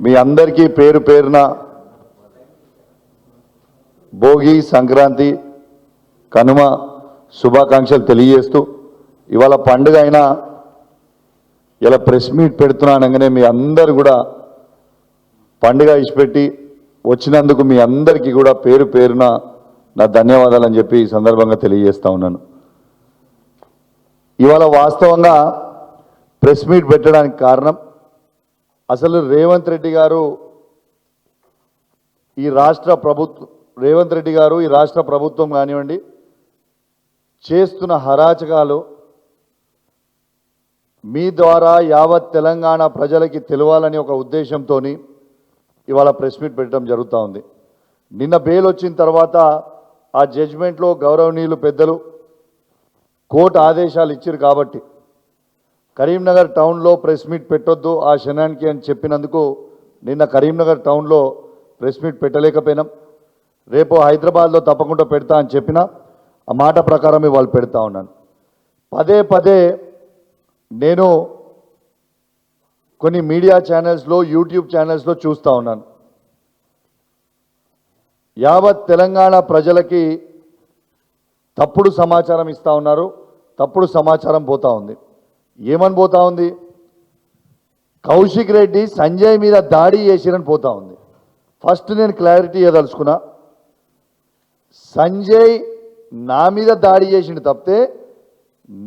మీ అందరికీ పేరు పేరున భోగి సంక్రాంతి కనుమ శుభాకాంక్షలు తెలియజేస్తూ ఇవాళ పండుగ అయినా ఇలా ప్రెస్ మీట్ పెడుతున్నానగానే మీ అందరు కూడా పండుగ ఇచ్చిపెట్టి వచ్చినందుకు మీ అందరికీ కూడా పేరు పేరున నా ధన్యవాదాలు అని చెప్పి ఈ సందర్భంగా తెలియజేస్తా ఉన్నాను. ఇవాళ వాస్తవంగా ప్రెస్ మీట్ పెట్టడానికి కారణం అసలు రేవంత్ రెడ్డి గారు ఈ రాష్ట్ర ప్రభుత్వం కానివ్వండి చేస్తున్న హరాచకాలు మీ ద్వారా యావత్ తెలంగాణ ప్రజలకి తెలవాలని ఒక ఉద్దేశంతో ఇవాళ ప్రెస్ మీట్ పెట్టడం జరుగుతూ ఉంది. నిన్న బెయిల్ వచ్చిన తర్వాత ఆ జడ్జిమెంట్లో గౌరవనీయులు పెద్దలు కోర్టు ఆదేశాలు ఇచ్చారు కాబట్టి కరీంనగర్ టౌన్లో ప్రెస్ మీట్ పెట్టొద్దు ఆ క్షణానికి అని చెప్పినందుకు నిన్న కరీంనగర్ టౌన్లో ప్రెస్ మీట్ పెట్టలేకపోయినాం. రేపు హైదరాబాద్లో తప్పకుండా పెడతా అని చెప్పిన ఆ మాట ప్రకారం వాళ్ళు పెడతా ఉన్నాను. పదే పదే నేను కొన్ని మీడియా ఛానల్స్లో యూట్యూబ్ ఛానల్స్లో చూస్తూ ఉన్నాను. యావత్ తెలంగాణ ప్రజలకి తప్పుడు సమాచారం ఇస్తూ ఉన్నారు, తప్పుడు సమాచారం పోతూ ఉంది. ఏమని పోతా ఉంది? కౌశిక్ రెడ్డి సంజయ్ మీద దాడి చేసిరని పోతా ఉంది. ఫస్ట్ నేను క్లారిటీ ఇవ్వదలుచుకున్నా, సంజయ్ నా మీద దాడి చేసిండు తప్పితే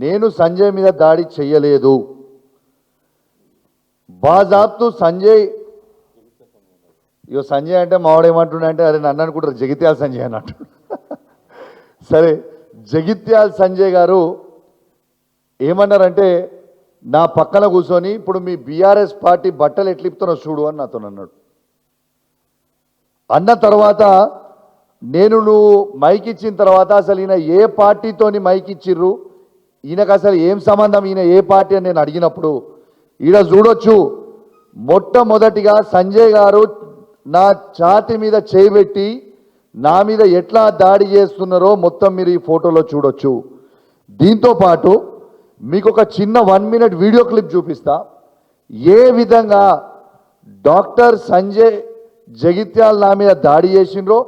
నేను సంజయ్ మీద దాడి చెయ్యలేదు. బాజాబ్తు సంజయ్ సంజయ్ అంటే మావాడేమంటుండే అంటే అరే నన్ను అనుకుంటారు జగిత్యాల సంజయ్ అన్నట్టు. సరే, జగిత్యాల సంజయ్ గారు ఏమన్నారంటే నా పక్కన కూర్చొని ఇప్పుడు మీ బీఆర్ఎస్ పార్టీ బట్టలు ఎట్లిపుతున్నా చూడు అని నాతో అన్నాడు. అన్న తర్వాత నువ్వు మైక్ ఇచ్చిన తర్వాత అసలు ఈయన ఏ పార్టీతోని మైక్ ఇచ్చిర్రు, ఈయనకు అసలు ఏం సంబంధం, ఈయన ఏ పార్టీ అని నేను అడిగినప్పుడు ఈడ చూడొచ్చు మొట్టమొదటిగా సంజయ్ గారు నా ఛాతి మీద చేయబెట్టి నా మీద ఎట్లా దాడి చేస్తున్నారో మొత్తం మీరు ఈ ఫోటోలో చూడొచ్చు. దీంతో పాటు మీకు ఒక చిన్న 1 మినిట్ వీడియో క్లిప్ చూపిస్తా. ఏ విధంగా డాక్టర్ సంజయ్ జగిత్యాల నా మీద దాడి చేసిండ్రో,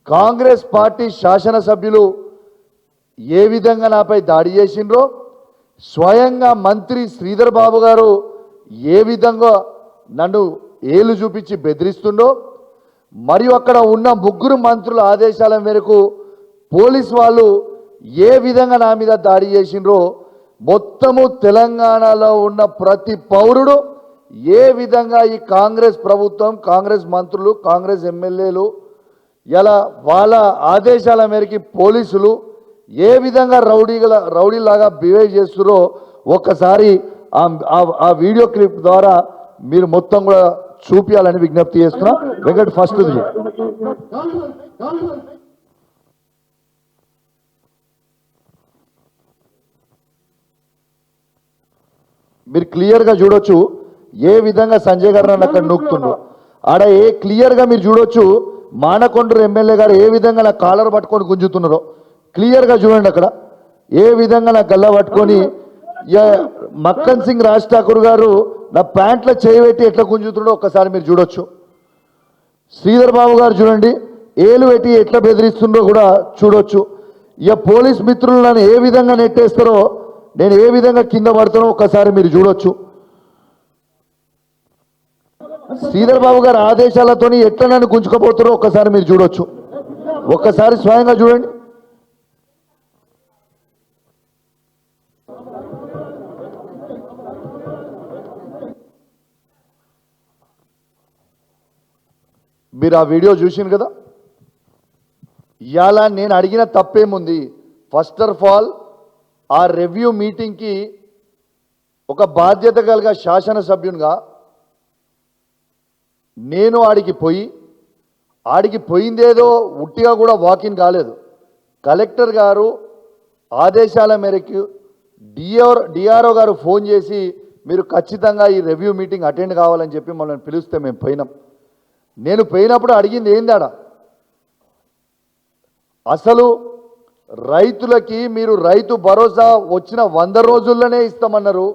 కాంగ్రెస్ పార్టీ శాసనసభ్యులు ఏ విధంగా నాపై దాడి చేసిండ్రో, స్వయంగా మంత్రి శ్రీధర్ బాబు గారు ఏ విధంగా నన్ను ఏలు చూపించి బెదిరిస్తుండో, మరియు అక్కడ ఉన్న 3 మంత్రుల ఆదేశాల మేరకు పోలీస్ వాళ్ళు ఏ విధంగా నా మీద దాడి చేసిండ్రో మొత్తము తెలంగాణలో ఉన్న ప్రతి పౌరుడు ఏ విధంగా ఈ కాంగ్రెస్ ప్రభుత్వం, కాంగ్రెస్ మంత్రులు, కాంగ్రెస్ ఎమ్మెల్యేలు ఇలా వాళ్ళ ఆదేశాల మేరకు పోలీసులు ఏ విధంగా రౌడీలాగా బిహేవ్ చేస్తున్నారో ఒక్కసారి ఆ వీడియో క్లిప్ ద్వారా మీరు మొత్తం కూడా చూపించాలని విజ్ఞప్తి చేస్తున్నా. వెంకట్ ఫస్ట్ మీరు క్లియర్గా చూడొచ్చు ఏ విధంగా సంజయ్ గారు నన్ను అక్కడ నూకుతుండ్రు. ఆడ క్లియర్గా మీరు చూడొచ్చు మానకొండూరు ఎమ్మెల్యే గారు ఏ విధంగా నా కాలర్ పట్టుకొని గుంజుతున్నారో క్లియర్గా చూడండి. అక్కడ ఏ విధంగా నా గల్ల పట్టుకొని మక్కన్ సింగ్ రాజ్ ఠాకూర్ గారు నా ప్యాంట్లో చేయబెట్టి ఎట్లా గుంజుతున్నాడో ఒక్కసారి మీరు చూడొచ్చు. శ్రీధర్ బాబు గారు చూడండి ఏలు పెట్టి ఎట్లా బెదిరిస్తుండో కూడా చూడొచ్చు. పోలీస్ మిత్రులు నన్ను ఏ విధంగా నెట్టేస్తారో, నేను ఏ విధంగా కింద పడుతానో ఒక్కసారి మీరు చూడొచ్చు. శ్రీధర్ బాబు గారి ఆదేశాలతో ఎట్లా నన్ను గుంజుకోబోతారో ఒక్కసారి మీరు చూడొచ్చు. ఒక్కసారి స్వయంగా చూడండి. మీరు ఆ వీడియో చూసింది కదా. ఇవాళ నేను అడిగిన తప్పేముంది? ఫస్ట్ ఆఫ్ ఆల్ ఆ రివ్యూ మీటింగ్కి ఒక బాధ్యత కలిగ శాసనసభ్యునిగా నేను ఆడికి పోయిందేదో ఉట్టిగా కూడా వాకిన్ కాలేదు. కలెక్టర్ గారు ఆదేశాల మేరకు డిఆర్ఓ గారు ఫోన్ చేసి మీరు ఖచ్చితంగా ఈ రివ్యూ మీటింగ్ అటెండ్ కావాలని చెప్పి మమ్మల్ని పిలిస్తే మేము పోయినాం. నేను పోయినప్పుడు అడిగింది ఏందాడ, అసలు రైతులకి మీరు రైతు భరోసా వచ్చిన 100 రోజుల్లోనే ఇస్తామన్నారు.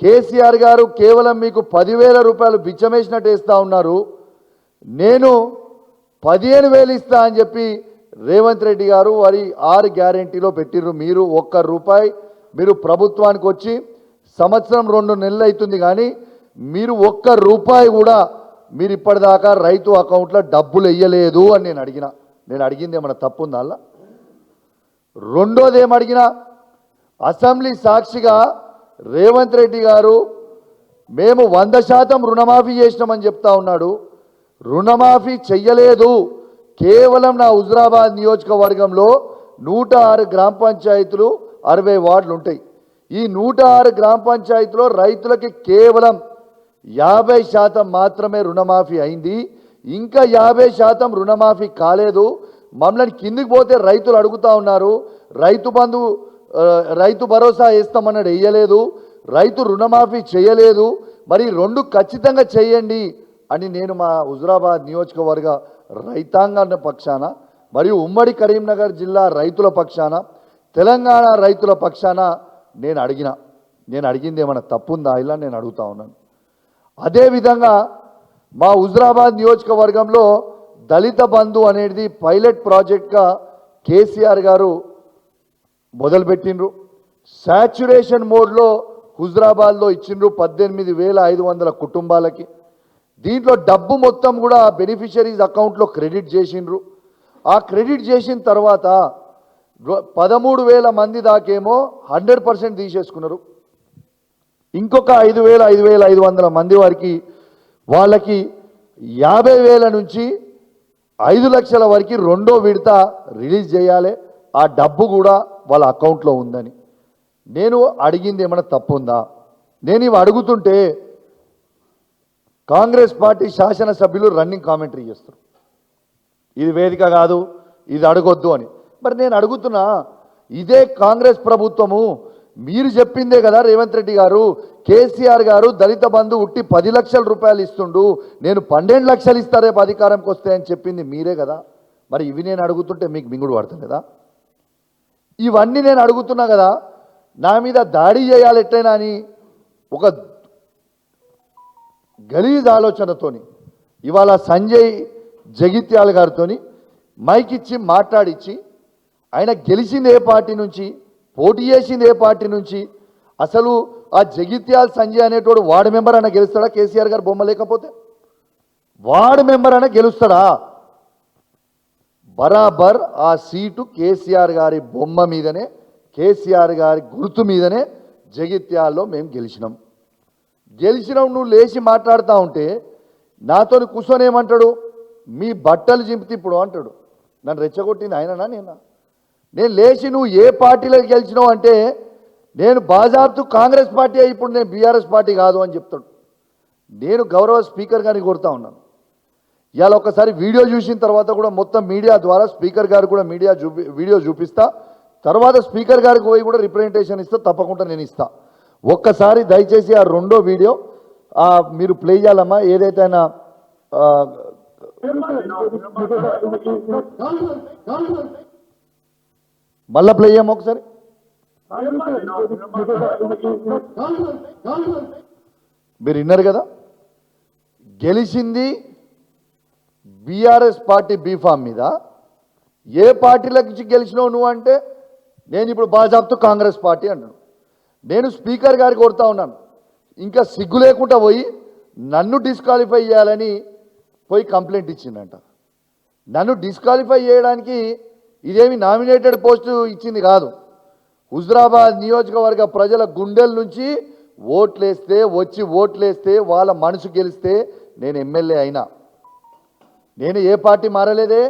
కేసీఆర్ గారు కేవలం మీకు 10,000 రూపాయలు బిచ్చమేసినట్టు వేస్తూ ఉన్నారు. నేను 15,000 ఇస్తా అని చెప్పి రేవంత్ రెడ్డి గారు వారి 6 గ్యారెంటీలో పెట్టిర్రు. మీరు ₹1 మీరు ప్రభుత్వానికి వచ్చి సంవత్సరం 2 నెలలు అవుతుంది, కానీ మీరు ₹1 కూడా మీరు ఇప్పటిదాకా రైతు అకౌంట్లో డబ్బులు వేయలేదు అని నేను అడిగింది ఏమన్నా తప్పు ఉందా అలా? రెండోది ఏమడిగినా, అసెంబ్లీ సాక్షిగా రేవంత్ రెడ్డి గారు మేము 100% రుణమాఫీ చేసినామని చెప్తా ఉన్నాడు. రుణమాఫీ చెయ్యలేదు. కేవలం నా హుజురాబాద్ నియోజకవర్గంలో 106 గ్రామ పంచాయతీలు 60 వార్డులు ఉంటాయి. ఈ 106 గ్రామ పంచాయతీలో రైతులకి కేవలం 50% మాత్రమే రుణమాఫీ అయింది. ఇంకా 50% రుణమాఫీ కాలేదు. మమ్మల్ని కిందికి పోతే రైతులు అడుగుతా ఉన్నారు, రైతు బంధు రైతు భరోసా వేస్తామన్నాడు, వేయలేదు. రైతు రుణమాఫీ చేయలేదు. మరి 2 ఖచ్చితంగా చేయండి అని నేను మా హుజురాబాద్ నియోజకవర్గ రైతాంగాల పక్షాన మరియు ఉమ్మడి కరీంనగర్ జిల్లా రైతుల పక్షాన, తెలంగాణ రైతుల పక్షాన నేను అడిగింది ఏమైనా తప్పుందా ఇలా నేను అడుగుతా ఉన్నాను. అదేవిధంగా మా హుజురాబాద్ నియోజకవర్గంలో దళిత బంధు అనేది పైలట్ ప్రాజెక్ట్గా కేసీఆర్ గారు మొదలుపెట్టిండ్రు. శాచ్యురేషన్ మోడ్లో హుజురాబాద్లో ఇచ్చిండ్రు 18,500 కుటుంబాలకి. దీంట్లో డబ్బు మొత్తం కూడా బెనిఫిషరీస్ అకౌంట్లో క్రెడిట్ చేసిండ్రు. ఆ క్రెడిట్ చేసిన తర్వాత 13,000 మంది దాకేమో 100% తీసేసుకున్నారు. ఇంకొక 5,500 మంది వారికి వాళ్ళకి 50,000 నుంచి 5 లక్షల వరకు రెండో విడత రిలీజ్ చేయాలి. ఆ డబ్బు కూడా వాళ్ళ అకౌంట్లో ఉందని నేను అడిగింది ఏమైనా తప్పుందా? నేను ఇవి అడుగుతుంటే కాంగ్రెస్ పార్టీ శాసనసభ్యులు రన్నింగ్ కామెంటరీ చేస్తారు, ఇది వేదిక కాదు, ఇది అడగొద్దు అని. మరి నేను అడుగుతున్నా, ఇదే కాంగ్రెస్ ప్రభుత్వము మీరు చెప్పిందే కదా రేవంత్ రెడ్డి గారు, కేసీఆర్ గారు దళిత బంధు ఉట్టి 10 లక్షల రూపాయలు ఇస్తుండు, నేను 12 లక్షలు ఇస్తా రేపు అధికారంకి వస్తే అని చెప్పింది మీరే కదా. మరి ఇవి నేను అడుగుతుంటే మీకు మింగుడు పడుతుంది కదా. ఇవన్నీ నేను అడుగుతున్నా కదా, నా మీద దాడి చేయాలి ఎట్టయినా అని ఒక గలీజ్ ఆలోచనతోని ఇవాళ సంజయ్ జగిత్యాల గారితోని మైక్ ఇచ్చి మాట్లాడిచ్చి, ఆయన గెలిచింది ఏ పార్టీ నుంచి, పోటీ చేసింది ఏ పార్టీ నుంచి, అసలు ఆ జగిత్యాల సంజయ్ అనేటోడు వార్డు మెంబర్ అయినా గెలుస్తాడా? కేసీఆర్ గారు బొమ్మ లేకపోతే వార్డు మెంబర్ అయినా గెలుస్తాడా? బరాబర్ ఆ సీటు కేసీఆర్ గారి బొమ్మ మీదనే, కేసీఆర్ గారి గుర్తు మీదనే జగిత్యాల్లో మేము గెలిచినాం. నువ్వు లేచి మాట్లాడుతూ ఉంటే నాతో కూర్చొని ఏమంటాడు, మీ బట్టలు చింపితే ఇప్పుడు అంటాడు. నన్ను రెచ్చగొట్టింది ఆయననా నేనా? నేను లేచి నువ్వు ఏ పార్టీలోకి గెలిచినావు అంటే నేను బాజాబ్తు కాంగ్రెస్ పార్టీ అయి ఇప్పుడు నేను బీఆర్ఎస్ పార్టీ కాదు అని చెప్తాడు. నేను గౌరవ స్పీకర్ గారిని కోరుతా ఉన్నాను, ఇవాళ ఒకసారి వీడియో చూసిన తర్వాత కూడా మొత్తం మీడియా ద్వారా స్పీకర్ గారు కూడా వీడియో చూపిస్తా, తర్వాత స్పీకర్ గారికి పోయి కూడా రిప్రజెంటేషన్ ఇస్తా, తప్పకుండా నేను ఇస్తా. ఒక్కసారి దయచేసి ఆ రెండో వీడియో మీరు ప్లే చేయాలమ్మా. ఏదైతే ఆయన మళ్ళా ప్లే చేయమ్మా ఒకసారి. మీరు విన్నారు కదా, గెలిచింది బీఆర్ఎస్ పార్టీ బీఫామ్ మీద. ఏ పార్టీలకు గెలిచినావు నువ్వు అంటే నేను ఇప్పుడు బాజాబ్తు కాంగ్రెస్ పార్టీ అంటాను. నేను స్పీకర్ గారికి కోరుతా ఉన్నాను, ఇంకా సిగ్గు లేకుండా పోయి నన్ను డిస్క్వాలిఫై చేయాలని పోయి కంప్లైంట్ ఇచ్చిందంట. నన్ను డిస్క్వాలిఫై చేయడానికి ఇదేమి నామినేటెడ్ పోస్టు ఇచ్చింది కాదు. హుజురాబాద్ నియోజకవర్గ ప్రజల గుండెల నుంచి ఓట్లేస్తే వాళ్ళ మనసు గెలిస్తే నేను ఎమ్మెల్యే అయినా. నేను ఏ పార్టీ మారలేదే,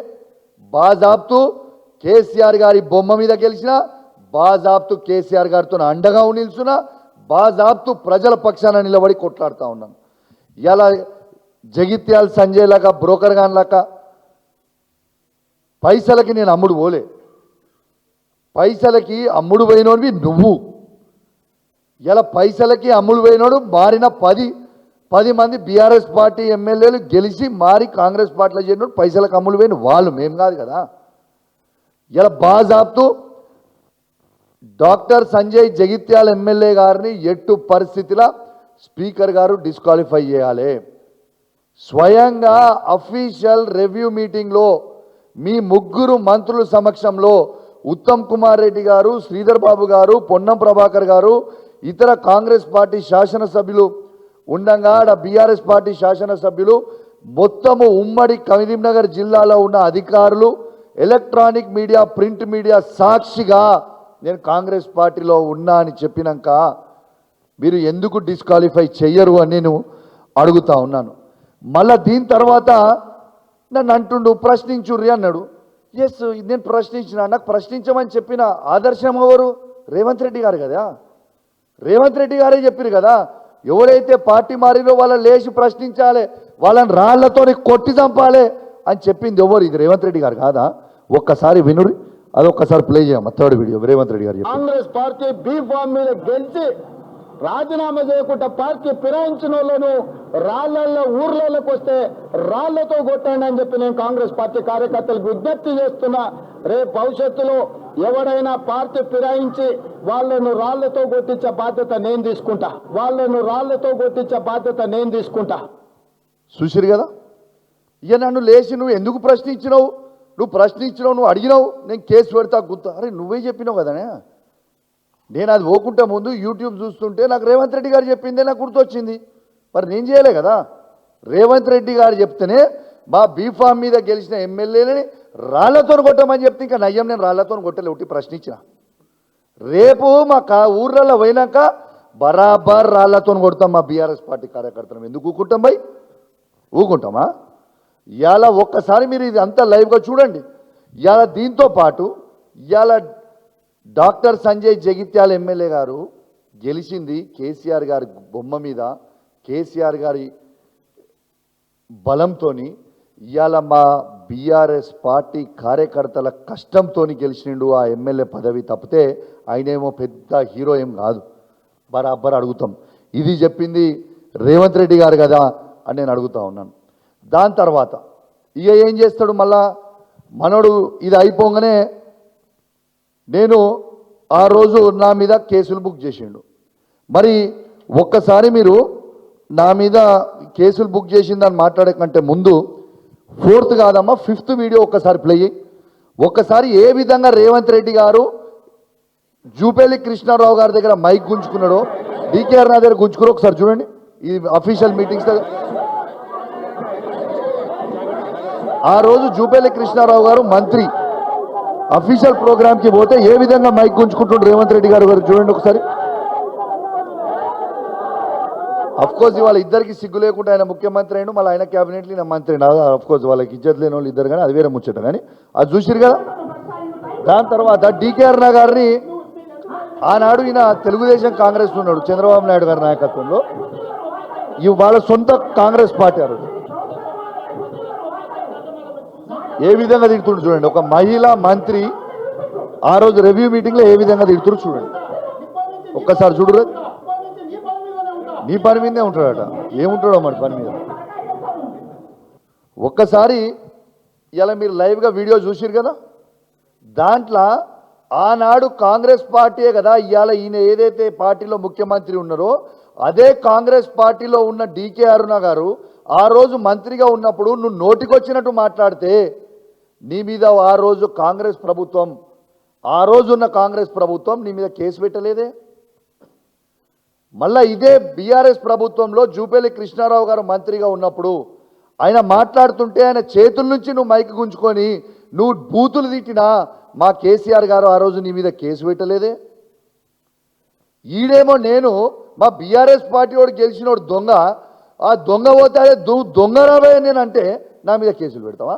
బాజాబ్తు కేసీఆర్ గారి బొమ్మ మీద గెలిచిన, బాజాబ్తు కేసీఆర్ గారితో అండగా నిల్చున్నా, బాజాబ్తు ప్రజల పక్షాన నిలబడి కొట్లాడుతూ ఉన్నాను. ఇలా జగిత్యాల సంజయ్ లాగా బ్రోకర్ గాన్ లాగా పైసలకి నేను అమ్ముడు పోలే. పైసలకి అమ్ముడు పోయినోడివి నువ్వు. ఇలా పైసలకి అమ్ముడు పోయినోడు మారిన 10 మంది బీఆర్ఎస్ పార్టీ ఎమ్మెల్యేలు గెలిచి మారి కాంగ్రెస్ పార్టీలో చేరినోడు పైసలకు అమ్ముడు పోయిన వాళ్ళు, మేము కాదు కదా. ఇలా బాజాబ్తు డాక్టర్ సంజయ్ జగిత్యాల ఎమ్మెల్యే గారిని ఎట్టు పరిస్థితిలో స్పీకర్ గారు డిస్క్వాలిఫై చేయాలి. స్వయంగా అఫీషియల్ రివ్యూ మీటింగ్లో మీ ముగ్గురు మంత్రుల సమక్షంలో ఉత్తమ్ కుమార్ రెడ్డి గారు, శ్రీధర్ బాబు గారు, పొన్నం ప్రభాకర్ గారు, ఇతర కాంగ్రెస్ పార్టీ శాసనసభ్యులు ఉండగా బీఆర్ఎస్ పార్టీ శాసనసభ్యులు మొత్తము ఉమ్మడి కరీంనగర్ జిల్లాలో ఉన్న అధికారులు, ఎలక్ట్రానిక్ మీడియా, ప్రింట్ మీడియా సాక్షిగా నేను కాంగ్రెస్ పార్టీలో ఉన్నా అని చెప్పినాక మీరు ఎందుకు డిస్క్వాలిఫై చెయ్యరు అని నేను అడుగుతా ఉన్నాను. మళ్ళా దీని తర్వాత నన్ను అంటుండు ప్రశ్నించుర్రి అన్నాడు. ఎస్, నేను ప్రశ్నించిన, నాకు ప్రశ్నించమని చెప్పిన ఆదర్శం ఎవరు? రేవంత్ రెడ్డి గారు కదా. రేవంత్ రెడ్డి గారే చెప్పారు కదా, ఎవరైతే పార్టీ మారిలో వాళ్ళని లేచి ప్రశ్నించాలి, వాళ్ళని రాళ్లతో కొట్టి చంపాలి అని చెప్పింది ఎవరు? ఇది రేవంత్ రెడ్డి గారు కాదా? ఒక్కసారి వినురి, అది ఒక్కసారి ప్లే చేయమ్మా. థర్డ్ వీడియో రేవంత్ రెడ్డి గారు. కాంగ్రెస్ పార్టీ బీ ఫామ్ మీద గెలిచి రాజీనామా చేయకుండా పార్టీ ఫిరాయించిన వాళ్ళను రాళ్లలో ఊర్లలోకి వస్తే రాళ్లతో కొట్టండి అని చెప్పి నేను కాంగ్రెస్ పార్టీ కార్యకర్తలకు విజ్ఞప్తి చేస్తున్నా. రేపు భవిష్యత్తులో ఎవడైనా పార్టీ ఫిరాయించి వాళ్ళను రాళ్లతో కొట్టించే బాధ్యత నేను తీసుకుంటా. చూసిరు కదా. ఇక నన్ను లేచి నువ్వు ఎందుకు ప్రశ్నించినావు, నువ్వు అడిగినావు, నేను కేసు పెడతా గుర్తా. అరే నువ్వే చెప్పినావు కదనే. నేను అది పోకుంటే ముందు యూట్యూబ్ చూస్తుంటే నాకు రేవంత్ రెడ్డి గారు చెప్పిందే నాకు గుర్తొచ్చింది. మరి నేను చేయలే కదా. రేవంత్ రెడ్డి గారు చెప్తేనే మా బీఫామ్ మీద గెలిచిన ఎమ్మెల్యేలని రాళ్లతో కొట్టమని చెప్తే ఇంకా నయ్యం, నేను రాళ్లతో కొట్టలే, ఒకటి ప్రశ్నించిన. రేపు మా ఊర్లలో పోయినాక బరాబర్ రాళ్లతో కొడతాం మా బీఆర్ఎస్ పార్టీ కార్యకర్తలు. ఎందుకు ఊకుంటాం భయ్? ఊకుంటామా? ఇవాళ ఒక్కసారి మీరు ఇది అంతా లైవ్గా చూడండి. ఇవాళ దీంతో పాటు ఇవాళ డాక్టర్ సంజయ్ జగిత్యాల ఎమ్మెల్యే గారు గెలిచింది కేసీఆర్ గారి బొమ్మ మీద, కేసీఆర్ గారి బలంతో. ఇవాళ మా బీఆర్ఎస్ పార్టీ కార్యకర్తల కష్టంతో గెలిచిండు ఆ ఎమ్మెల్యే పదవి. తప్పితే ఆయనేమో పెద్ద హీరో ఏం కాదు. బరాబర్ అడుగుతాం, ఇది చెప్పింది రేవంత్ రెడ్డి గారు కదా అని నేను అడుగుతా ఉన్నాను. దాని తర్వాత ఇక ఏం చేస్తాడు మళ్ళా మనోడు? ఇది అయిపోగానే నేను ఆ రోజు నా మీద కేసులు బుక్ చేసిండు. మరి ఒక్కసారి మీరు నా మీద కేసులు బుక్ చేసిందని మాట్లాడే కంటే ముందు 4th కాదమ్మా 5th వీడియో ఒక్కసారి ప్లే చేయి. ఒక్కసారి ఏ విధంగా రేవంత్ రెడ్డి గారు జూపల్లి కృష్ణారావు గారి దగ్గర మైక్ గుంజుకున్నాడో, డీకేఆర్ నా దగ్గర గుంజుకున్నారో ఒకసారి చూడండి. ఇది అఫీషియల్ మీటింగ్స్. ఆ రోజు జూపల్లి కృష్ణారావు గారు మంత్రి అఫీషియల్ ప్రోగ్రామ్కి పోతే ఏ విధంగా మైక్ గుంజుకుంటుండ్రు రేవంత్ రెడ్డి గారు చూడండి ఒకసారి. అఫ్కోర్స్ ఇవాళ ఇద్దరికి సిగ్గు లేకుండా ఆయన ముఖ్యమంత్రి అయిన, మళ్ళీ ఆయన క్యాబినెట్లు ఈయన మంత్రి అయినా. అఫ్కోర్స్ వాళ్ళకి ఇజ్జత్ లేని వాళ్ళు ఇద్దరు, కానీ అది వేరే ముచ్చట. కానీ అది చూసిరు కదా. దాని తర్వాత డీకేఆర్ గారిని ఆనాడు ఈయన తెలుగుదేశం కాంగ్రెస్ ఉన్నాడు చంద్రబాబు నాయుడు గారి నాయకత్వంలో, వాళ్ళ సొంత కాంగ్రెస్ పార్టీ. ఆ రోజు ఏ విధంగా తిడుతుండ్రు చూడండి. ఒక మహిళా మంత్రి ఆ రోజు రివ్యూ మీటింగ్లో ఏ విధంగా తిడుతుండ్రు చూడండి. ఒక్కసారి చూడరు. నీ పని మీదే ఉంటాడట, ఏముంటాడో మరి పని మీద. ఒక్కసారి ఇలా మీరు లైవ్గా వీడియో చూసిరు కదా. దాంట్లో ఆనాడు కాంగ్రెస్ పార్టీయే కదా ఇవాళ ఈయన ఏదైతే పార్టీలో ముఖ్యమంత్రి ఉన్నారో అదే కాంగ్రెస్ పార్టీలో ఉన్న డీకే అరుణ గారు ఆ రోజు మంత్రిగా ఉన్నప్పుడు నువ్వు నోటికొచ్చినట్టు మాట్లాడితే నీ మీద ఆ రోజు కాంగ్రెస్ ప్రభుత్వం, ఆ రోజున్న కాంగ్రెస్ ప్రభుత్వం నీ మీద కేసు పెట్టలేదే. మళ్ళా ఇదే బీఆర్ఎస్ ప్రభుత్వంలో జూపల్లి కృష్ణారావు గారు మంత్రిగా ఉన్నప్పుడు ఆయన మాట్లాడుతుంటే ఆయన చేతుల నుంచి నువ్వు మైక్ గుంజుకొని నువ్వు బూతులు తిట్టినా మా కేసీఆర్ గారు ఆ రోజు నీ మీద కేసు పెట్టలేదే. ఈడేమో నేను మా బీఆర్ఎస్ పార్టీ వాడు గెలిచినోడు దొంగ, ఆ దొంగ పోతే అదే దొంగ రాబోయే నేను అంటే నా మీద కేసులు పెడతావా?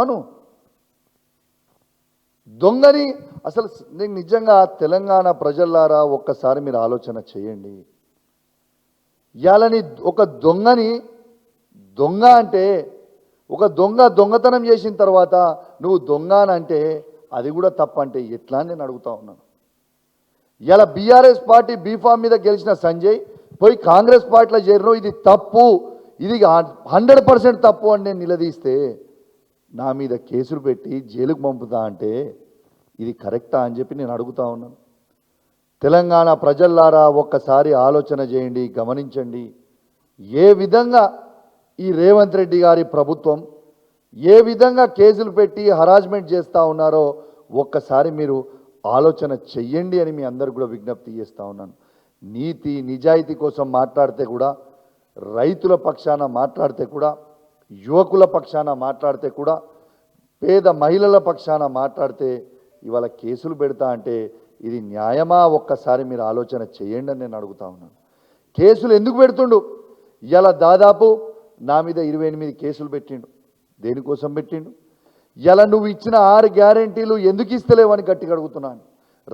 నువ్వు దొంగని అసలు నేను నిజంగా తెలంగాణ ప్రజలారా ఒక్కసారి మీరు ఆలోచన చేయండి. ఇయాలని ఒక దొంగని దొంగ అంటే, ఒక దొంగతనం చేసిన తర్వాత నువ్వు దొంగ అంటే అది కూడా తప్పంటే ఎట్లా అని నేను అడుగుతా ఉన్నాను. ఇలా బీఆర్ఎస్ పార్టీ బీఫామ్ మీద గెలిచిన సంజయ్ పోయి కాంగ్రెస్ పార్టీలో చేరిన, ఇది తప్పు, ఇది 100% తప్పు అని నేను నిలదీస్తే నా మీద కేసులు పెట్టి జైలుకు పంపుతా అంటే ఇది కరెక్టా అని చెప్పి నేను అడుగుతా ఉన్నాను. తెలంగాణ ప్రజల్లారా ఒక్కసారి ఆలోచన చేయండి, గమనించండి. ఏ విధంగా ఈ రేవంత్ రెడ్డి గారి ప్రభుత్వం ఏ విధంగా కేసులు పెట్టి హరాస్మెంట్ చేస్తూ ఉన్నారో ఒక్కసారి మీరు ఆలోచన చెయ్యండి అని మీ అందరు కూడా విజ్ఞప్తి చేస్తూ ఉన్నాను. నీతి నిజాయితీ కోసం మాట్లాడితే కూడా, రైతుల పక్షాన మాట్లాడితే కూడా, యువకుల పక్షాన మాట్లాడితే కూడా, పేద మహిళల పక్షాన మాట్లాడితే ఇవాళ కేసులు పెడతా అంటే ఇది న్యాయమా? ఒక్కసారి మీరు ఆలోచన చేయండి అని నేను అడుగుతా ఉన్నాను. కేసులు ఎందుకు పెడుతుండు? ఇలా దాదాపు నా మీద 28 కేసులు పెట్టిండు. దేనికోసం పెట్టిండు? ఇలా నువ్వు ఇచ్చిన 6 గ్యారెంటీలు ఎందుకు ఇస్తలేవని గట్టిగా అడుగుతున్నాను.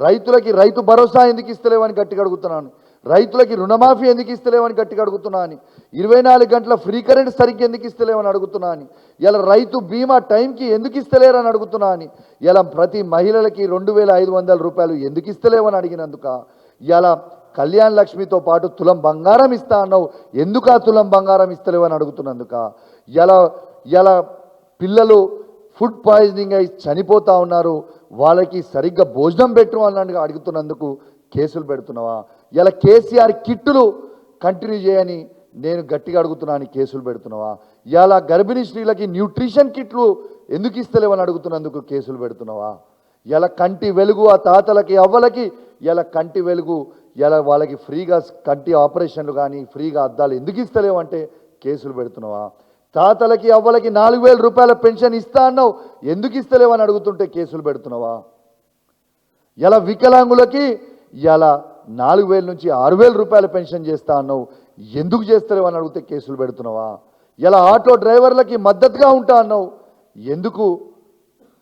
రైతులకి రైతు భరోసా ఎందుకు ఇస్తలేవని గట్టిగా అడుగుతున్నాను. రైతులకి రుణమాఫీ ఎందుకు ఇస్తలేవని గట్టిగా అడుగుతున్నాను. 24 గంటల ఫ్రీ కరెంట్ సరిగ్గా ఎందుకు ఇస్తలేవని అడుగుతున్నాను. ఇలా రైతు బీమా టైంకి ఎందుకు ఇస్తలేరని అడుగుతున్నాను. ఇలా ప్రతి మహిళలకి 2500 రూపాయలు ఎందుకు ఇస్తలేవని అడిగినందుక, ఇలా కళ్యాణ్ లక్ష్మితో పాటు తులం బంగారం ఇస్తా అన్నావు, ఎందుకు ఆ తులం బంగారం ఇస్తలేవని అడుగుతున్నందుక, ఇలా పిల్లలు ఫుడ్ పాయిజనింగ్ అయి చనిపోతూ ఉన్నారు, వాళ్ళకి సరిగ్గా భోజనం పెట్టు అన్నట్టుగా అడుగుతున్నందుకు కేసులు పెడుతున్నావా? ఇలా కేసీఆర్ కిట్టులు కంటిన్యూ చేయని నేను గట్టిగా అడుగుతున్నాను, కేసులు పెడుతున్నావా? ఇలా గర్భిణీ స్త్రీలకి న్యూట్రిషన్ కిట్లు ఎందుకు ఇస్తలేవని అడుగుతున్నందుకు కేసులు పెడుతున్నావా? ఇలా కంటి వెలుగు ఆ తాతలకి అవ్వలకి ఇలా కంటి వెలుగు ఇలా వాళ్ళకి ఫ్రీగా కంటి ఆపరేషన్లు కానీ ఫ్రీగా అద్దాలు ఎందుకు ఇస్తలేవంటే కేసులు పెడుతున్నావా? తాతలకి అవ్వలకి 4000 రూపాయల పెన్షన్ ఇస్తా అన్నావు, ఎందుకు ఇస్తలేవని అడుగుతుంటే కేసులు పెడుతున్నావా? ఇలా వికలాంగులకి ఇలా 4000 నుంచి 6000 రూపాయల పెన్షన్ చేస్తా అన్నావు, ఎందుకు చేస్తలేవని అడిగితే కేసులు పెడుతున్నావా? ఇలా ఆటో డ్రైవర్లకి మద్దతుగా ఉంటా అన్నావు, ఎందుకు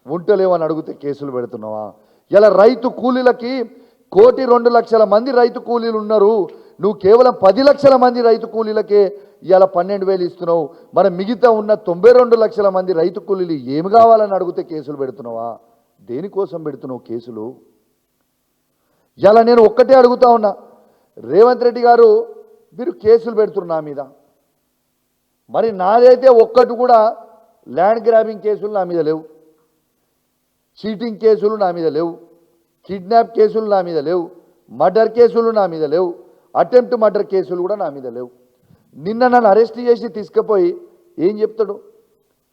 ఉంటలేవని అడిగితే కేసులు పెడుతున్నావా? ఇలా రైతు కూలీలకి 1,02,00,000 మంది రైతు కూలీలు ఉన్నారు, నువ్వు కేవలం 10 లక్షల మంది రైతు కూలీలకే ఇలా 12,000 ఇస్తున్నావు, మరి మిగతా ఉన్న 92 లక్షల మంది రైతు కూలీలు ఏమి కావాలని అడిగితే కేసులు పెడుతున్నావా? దేనికోసం పెడుతున్నావు కేసులు? ఇలా నేను ఒక్కటే అడుగుతా ఉన్నా, రేవంత్ రెడ్డి గారు మీరు కేసులు పెడుతున్నారు నా మీద, మరి నాదైతే ఒక్కటి కూడా ల్యాండ్ గ్రాబింగ్ కేసులు నా మీద లేవు, చీటింగ్ కేసులు నా మీద లేవు, కిడ్నాప్ కేసులు నా మీద లేవు, మర్డర్ కేసులు నా మీద లేవు, అటెంప్ట్ మర్డర్ కేసులు కూడా నా మీద లేవు. నిన్న నన్ను అరెస్ట్ చేసి తీసుకుపోయి ఏం చెప్తాడు?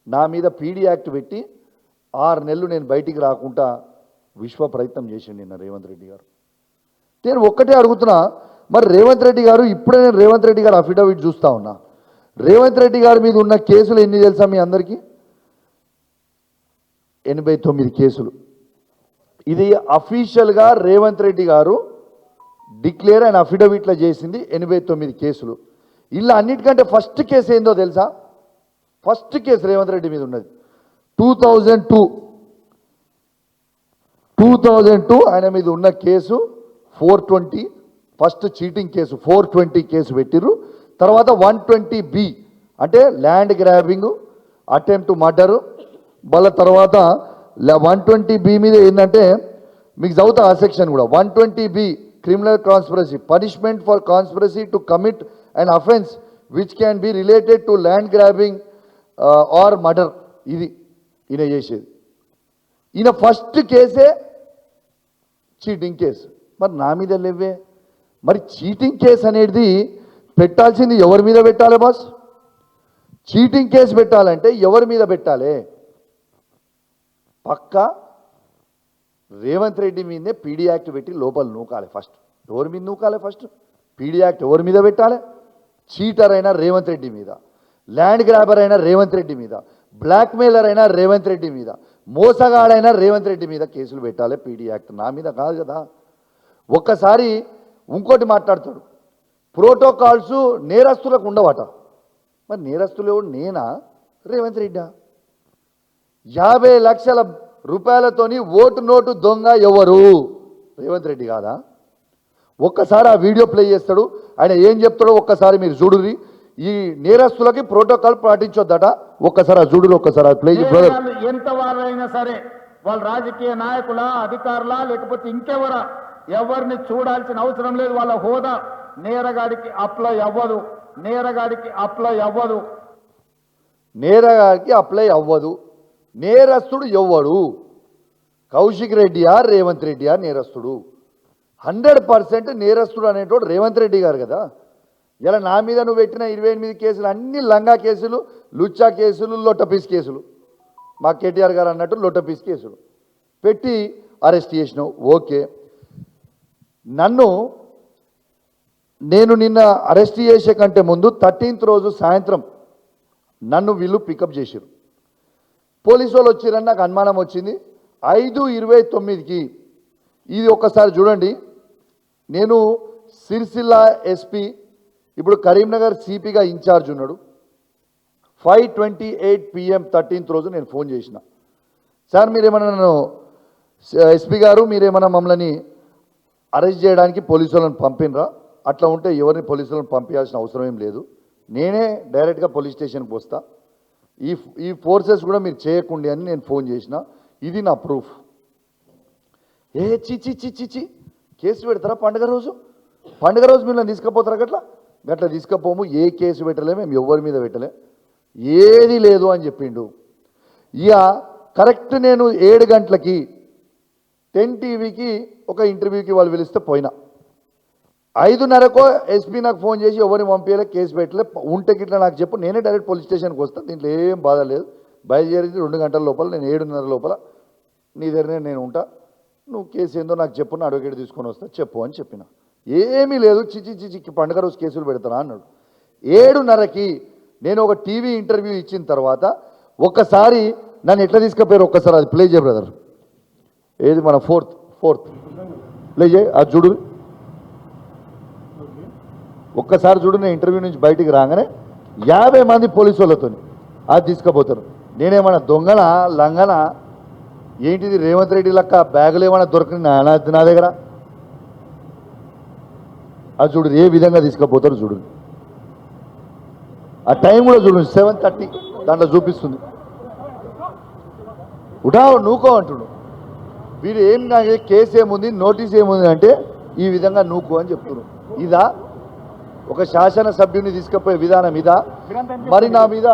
నా మీద పీడీ యాక్ట్ పెట్టి 6 నెలలు నేను బయటికి రాకుండా విశ్వ ప్రయత్నం చేసిండు నిన్న రేవంత్ రెడ్డి గారు. నేను ఒక్కటే అడుగుతున్నా, మరి రేవంత్ రెడ్డి గారు ఇప్పుడే నేను రేవంత్ రెడ్డి గారు అఫిడవిట్ చూస్తా ఉన్నా, రేవంత్ రెడ్డి గారి మీద ఉన్న కేసులు ఎన్ని తెలుసా మీ అందరికీ? 89 కేసులు. ఇది అఫీషియల్గా రేవంత్ రెడ్డి గారు డిక్లేర్ అండ్ అఫిడవిట్లో చేసింది 89 కేసులు. ఇలా అన్నిటికంటే ఫస్ట్ కేసు ఏందో తెలుసా? ఫస్ట్ కేసు రేవంత్ రెడ్డి మీద ఉన్నది 2002 ఆయన మీద ఉన్న case 420, first cheating case 420 case పెట్టిర్రు. తర్వాత 120B అంటే ల్యాండ్ గ్రాబింగ్, అటెంప్ట్ మర్డరు. మళ్ళీ తర్వాత 120B మీద ఏంటంటే మీకు చదువుతా ఆ సెక్షన్ కూడా. 120B criminal conspiracy, punishment for conspiracy to commit an offense which can be related to land grabbing or murder. ఇది ఈయన చేసేది. ఈయన ఫస్ట్ కేసే చీటింగ్ కేసు. మరి నా మీద లేవే. మరి చీటింగ్ కేసు అనేది పెట్టాల్సింది ఎవరి మీద పెట్టాలి బాస్? చీటింగ్ కేసు పెట్టాలంటే ఎవరి మీద పెట్టాలి? పక్కా రేవంత్ రెడ్డి మీదనే పీడీ యాక్ట్ పెట్టి లోపల నూకాలి ఫస్ట్. ఎవరి మీద నూకాలి ఫస్ట్? పీడీ యాక్ట్ ఎవరి మీద పెట్టాలి? చీటర్ అయినా రేవంత్ రెడ్డి మీద, ల్యాండ్ గ్రాబర్ అయినా రేవంత్ రెడ్డి మీద, బ్లాక్మెయిలర్ అయినా రేవంత్ రెడ్డి మీద, మోసగాడైనా రేవంత్ రెడ్డి మీద కేసులు పెట్టాలి పీడీ యాక్ట్. నా మీద కాదు కదా. ఒక్కసారి ఇంకోటి మాట్లాడతాడు, ప్రోటోకాల్స్ నేరస్తులకు ఉండవట. మరి నేరస్తులు ఎవరు? నేనా రేవంత్ రెడ్డా? 50 లక్షల రూపాయలతోని ఓటు నోటు దొంగ ఎవరు? రేవంత్ రెడ్డి కాదా? ఒక్కసారి ఆ వీడియో ప్లే చేస్తాడు, ఆయన ఏం చెప్తాడో ఒక్కసారి మీరు చూడురి. ఈ నేరస్తులకి ప్రోటోకాల్ పాటించొద్దట. ఒక్కసారి ఆ చూడురు, ఒక్కసారి ప్లే. ఎంత వారైనా సరే, వాళ్ళ రాజకీయ నాయకుల, అధికారులా, లేకపోతే ఇంకెవరా, ఎవరిని చూడాల్సిన అవసరం లేదు. వాళ్ళ హోదా నేరగాడికి అప్లై అవ్వదు, నేరగాడికి అప్లై అవ్వదు, నేరగాడికి అప్లై అవ్వదు. నేరస్తుడు ఎవ్వడు? కౌశిక్ రెడ్డియా రేవంత్ రెడ్డియా నేరస్తుడు? 100% నేరస్తుడు అనేటోడు రేవంత్ రెడ్డి గారు కదా. ఇలా నా మీద నువ్వు పెట్టిన 28 కేసులు అన్ని లంగా కేసులు, లుచ్చా కేసులు, లొట్టపీస్ కేసులు. మా కేటీఆర్ గారు అన్నట్టు లొట్టపీస్ కేసులు పెట్టి అరెస్ట్ చేసినావు. ఓకే, నేను నిన్న అరెస్ట్ చేసే కంటే ముందు 13th రోజు సాయంత్రం నన్ను వీళ్ళు పికప్ చేశారు. పోలీసు వాళ్ళు వచ్చిరని నాకు అనుమానం వచ్చింది. 5:29కి ఇది ఒక్కసారి చూడండి. నేను సిరిసిల్ల ఎస్పీ, ఇప్పుడు కరీంనగర్ సిపిగా ఇన్ఛార్జ్ ఉన్నాడు. 5:28 PM 13th రోజు నేను ఫోన్ చేసిన, సార్ మీరేమన్నా నన్ను ఎస్పీ గారు మీరేమన్నా మమ్మల్ని అరెస్ట్ చేయడానికి పోలీసు వాళ్ళని పంపినరా? అట్లా ఉంటే ఎవరిని పోలీసు వాళ్ళని పంపించాల్సిన అవసరం ఏం లేదు, నేనే డైరెక్ట్గా పోలీస్ స్టేషన్కి వస్తా, ఈ ఫోర్సెస్ కూడా మీరు చేయకండి అని నేను ఫోన్ చేసిన. ఇది నా ప్రూఫ్. చిచి కేసు పెడతారా పండుగ రోజు? పండుగ రోజు మిమ్మల్ని తీసుకుపోతారా? గట్లా తీసుకుపోము. ఏ కేసు పెట్టలే, మేము ఎవరి మీద పెట్టలే, ఏది లేదు అని చెప్పిండు. ఇక కరెక్ట్ నేను 7 గంటలకి 10 టీవీకి ఒక ఇంటర్వ్యూకి వాళ్ళు పిలిస్తే పోయినా. 5:30కో ఎస్పీ నాకు ఫోన్ చేసి ఎవరిని పంపించలే, కేసు పెట్టలే, ఉంటే గిట్లా నాకు చెప్పు, నేనే డైరెక్ట్ పోలీస్ స్టేషన్కి వస్తాను, దీంట్లో ఏం బాధ లేదు, బయలుదేరింది 2 గంటల లోపల, నేను 7:30 లోపల నీ దగ్గరనే నేను ఉంటా, నువ్వు కేసు ఏందో నాకు చెప్పు, నా అడ్వకేట్ తీసుకొని వస్తా చెప్పు అని చెప్పిన. ఏమీ లేదు, చిచి పండుగ రోజు కేసులు పెడతారా అన్నాడు. 7:30కి నేను ఒక టీవీ ఇంటర్వ్యూ ఇచ్చిన తర్వాత ఒక్కసారి నన్ను ఎట్లా తీసుకుపోయారు ఒక్కసారి అది ప్లే చేయ బ్రదర్. ఏది మన ఫోర్త్ ప్లే చేయ, అది చూడు ఒక్కసారి చూడు. నేను ఇంటర్వ్యూ నుంచి బయటికి రాగానే 50 మంది పోలీసు వాళ్ళతో అది తీసుకుపోతారు. నేనేమన్నా దొంగన లంగన ఏంటిది రేవంత్ రెడ్డి లెక్క బ్యాగులు ఏమైనా దొరికింది నా దగ్గర? అది చూడు ఏ విధంగా తీసుకుపోతారు చూడు. ఆ టైం కూడా చూడు 7:30 దాంట్లో చూపిస్తుంది. ఉడావు నూకో అంటుడు. వీడు ఏం నాకు కేసు ఏముంది నోటీస్ ఏముంది అంటే ఈ విధంగా నూకో అని చెప్తున్నారు. ఇదా ఒక శాసనసభ్యుని తీసుకుపోయే విధానం? ఇదా? మరి నా మీద